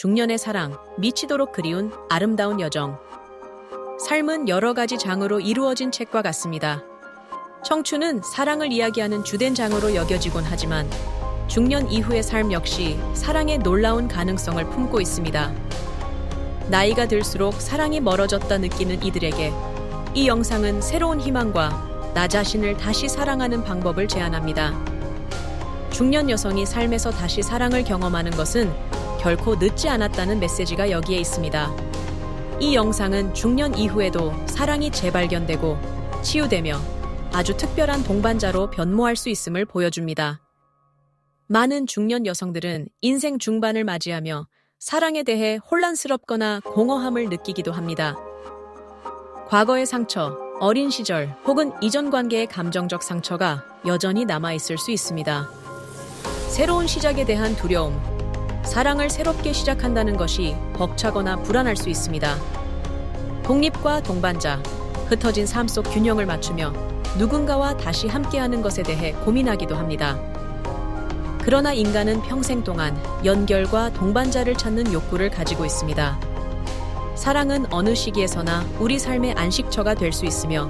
중년의 사랑, 미치도록 그리운 아름다운 여정. 삶은 여러 가지 장으로 이루어진 책과 같습니다. 청춘은 사랑을 이야기하는 주된 장으로 여겨지곤 하지만 중년 이후의 삶 역시 사랑의 놀라운 가능성을 품고 있습니다. 나이가 들수록 사랑이 멀어졌다 느끼는 이들에게 이 영상은 새로운 희망과 나 자신을 다시 사랑하는 방법을 제안합니다. 중년 여성이 삶에서 다시 사랑을 경험하는 것은 결코 늦지 않았다는 메시지가 여기에 있습니다. 이 영상은 중년 이후에도 사랑이 재발견되고 치유되며 아주 특별한 동반자로 변모할 수 있음을 보여줍니다. 많은 중년 여성들은 인생 중반을 맞이하며 사랑에 대해 혼란스럽거나 공허함을 느끼기도 합니다. 과거의 상처, 어린 시절 혹은 이전 관계의 감정적 상처가 여전히 남아있을 수 있습니다. 새로운 시작에 대한 두려움, 사랑을 새롭게 시작한다는 것이 벅차거나 불안할 수 있습니다. 독립과 동반자, 흩어진 삶 속 균형을 맞추며 누군가와 다시 함께하는 것에 대해 고민하기도 합니다. 그러나 인간은 평생 동안 연결과 동반자를 찾는 욕구를 가지고 있습니다. 사랑은 어느 시기에서나 우리 삶의 안식처가 될 수 있으며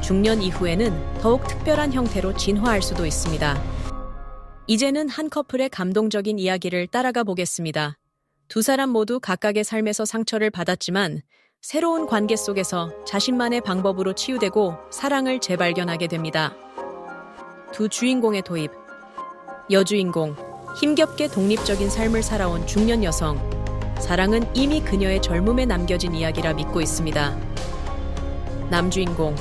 중년 이후에는 더욱 특별한 형태로 진화할 수도 있습니다. 이제는 한 커플의 감동적인 이야기를 따라가 보겠습니다. 두 사람 모두 각각의 삶에서 상처를 받았지만 새로운 관계 속에서 자신만의 방법으로 치유되고 사랑을 재발견하게 됩니다. 두 주인공의 도입. 여주인공, 힘겹게 독립적인 삶을 살아온 중년 여성. 사랑은 이미 그녀의 젊음에 남겨진 이야기라 믿고 있습니다. 남주인공,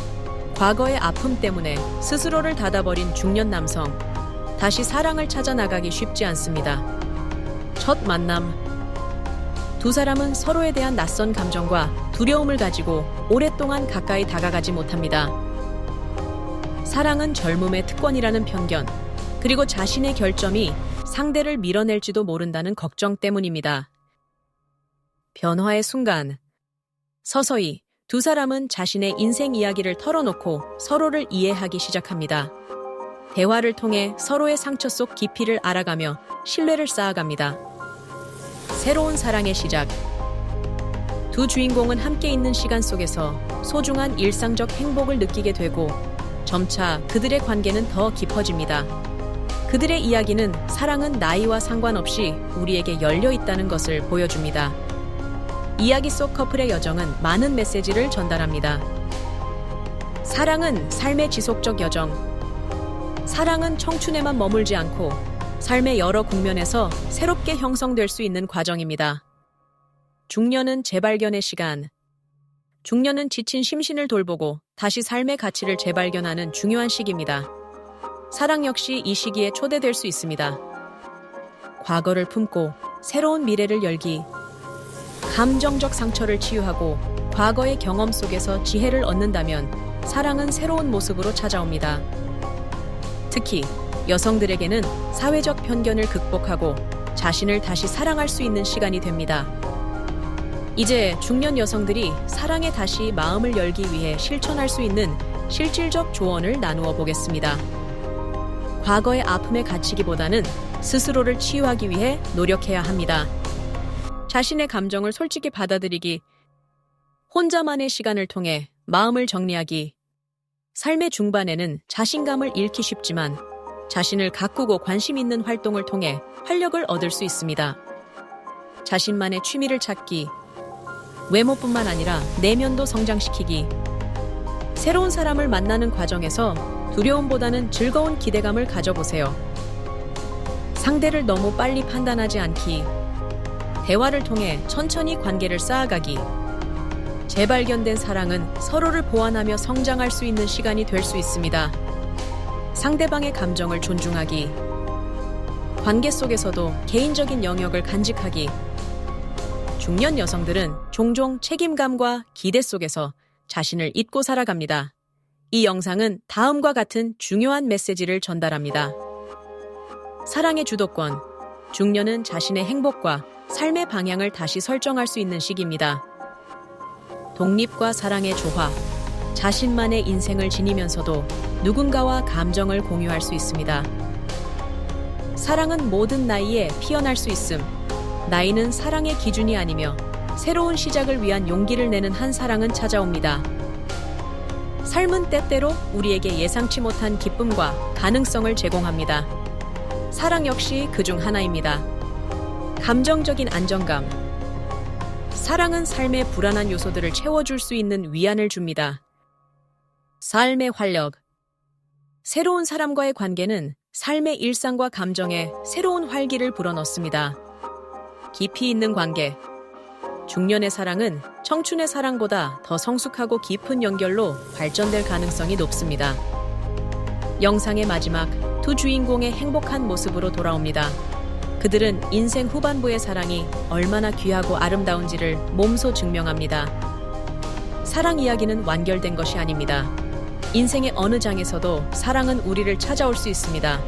과거의 아픔 때문에 스스로를 닫아버린 중년 남성. 다시 사랑을 찾아 나가기 쉽지 않습니다. 첫 만남. 두 사람은 서로에 대한 낯선 감정과 두려움을 가지고 오랫동안 가까이 다가가지 못합니다. 사랑은 젊음의 특권이라는 편견, 그리고 자신의 결점이 상대를 밀어낼지도 모른다는 걱정 때문입니다. 변화의 순간. 서서히 두 사람은 자신의 인생 이야기를 털어놓고 서로를 이해하기 시작합니다. 대화를 통해 서로의 상처 속 깊이를 알아가며 신뢰를 쌓아갑니다. 새로운 사랑의 시작. 두 주인공은 함께 있는 시간 속에서 소중한 일상적 행복을 느끼게 되고 점차 그들의 관계는 더 깊어집니다. 그들의 이야기는 사랑은 나이와 상관없이 우리에게 열려 있다는 것을 보여줍니다. 이야기 속 커플의 여정은 많은 메시지를 전달합니다. 사랑은 삶의 지속적 여정. 사랑은 청춘에만 머물지 않고 삶의 여러 국면에서 새롭게 형성될 수 있는 과정입니다. 중년은 재발견의 시간. 중년은 지친 심신을 돌보고 다시 삶의 가치를 재발견하는 중요한 시기입니다. 사랑 역시 이 시기에 초대될 수 있습니다. 과거를 품고 새로운 미래를 열기. 감정적 상처를 치유하고 과거의 경험 속에서 지혜를 얻는다면 사랑은 새로운 모습으로 찾아옵니다. 특히 여성들에게는 사회적 편견을 극복하고 자신을 다시 사랑할 수 있는 시간이 됩니다. 이제 중년 여성들이 사랑에 다시 마음을 열기 위해 실천할 수 있는 실질적 조언을 나누어 보겠습니다. 과거의 아픔에 갇히기보다는 스스로를 치유하기 위해 노력해야 합니다. 자신의 감정을 솔직히 받아들이기, 혼자만의 시간을 통해 마음을 정리하기. 삶의 중반에는 자신감을 잃기 쉽지만 자신을 가꾸고 관심 있는 활동을 통해 활력을 얻을 수 있습니다. 자신만의 취미를 찾기, 외모뿐만 아니라 내면도 성장시키기. 새로운 사람을 만나는 과정에서 두려움보다는 즐거운 기대감을 가져보세요. 상대를 너무 빨리 판단하지 않기, 대화를 통해 천천히 관계를 쌓아가기. 재발견된 사랑은 서로를 보완하며 성장할 수 있는 시간이 될 수 있습니다. 상대방의 감정을 존중하기. 관계 속에서도 개인적인 영역을 간직하기. 중년 여성들은 종종 책임감과 기대 속에서 자신을 잊고 살아갑니다. 이 영상은 다음과 같은 중요한 메시지를 전달합니다. 사랑의 주도권. 중년은 자신의 행복과 삶의 방향을 다시 설정할 수 있는 시기입니다. 독립과 사랑의 조화. 자신만의 인생을 지니면서도 누군가와 감정을 공유할 수 있습니다. 사랑은 모든 나이에 피어날 수 있음. 나이는 사랑의 기준이 아니며 새로운 시작을 위한 용기를 내는 한 사랑은 찾아옵니다. 삶은 때때로 우리에게 예상치 못한 기쁨과 가능성을 제공합니다. 사랑 역시 그중 하나입니다. 감정적인 안정감. 사랑은 삶의 불안한 요소들을 채워줄 수 있는 위안을 줍니다. 삶의 활력. 새로운 사람과의 관계는 삶의 일상과 감정에 새로운 활기를 불어넣습니다. 깊이 있는 관계. 중년의 사랑은 청춘의 사랑보다 더 성숙하고 깊은 연결로 발전될 가능성이 높습니다. 영상의 마지막, 두 주인공의 행복한 모습으로 돌아옵니다. 그들은 인생 후반부의 사랑이 얼마나 귀하고 아름다운지를 몸소 증명합니다. 사랑 이야기는 완결된 것이 아닙니다. 인생의 어느 장에서도 사랑은 우리를 찾아올 수 있습니다.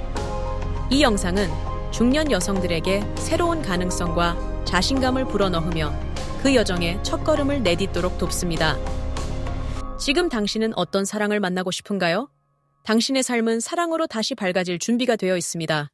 이 영상은 중년 여성들에게 새로운 가능성과 자신감을 불어넣으며 그 여정의 첫걸음을 내딛도록 돕습니다. 지금 당신은 어떤 사랑을 만나고 싶은가요? 당신의 삶은 사랑으로 다시 밝아질 준비가 되어 있습니다.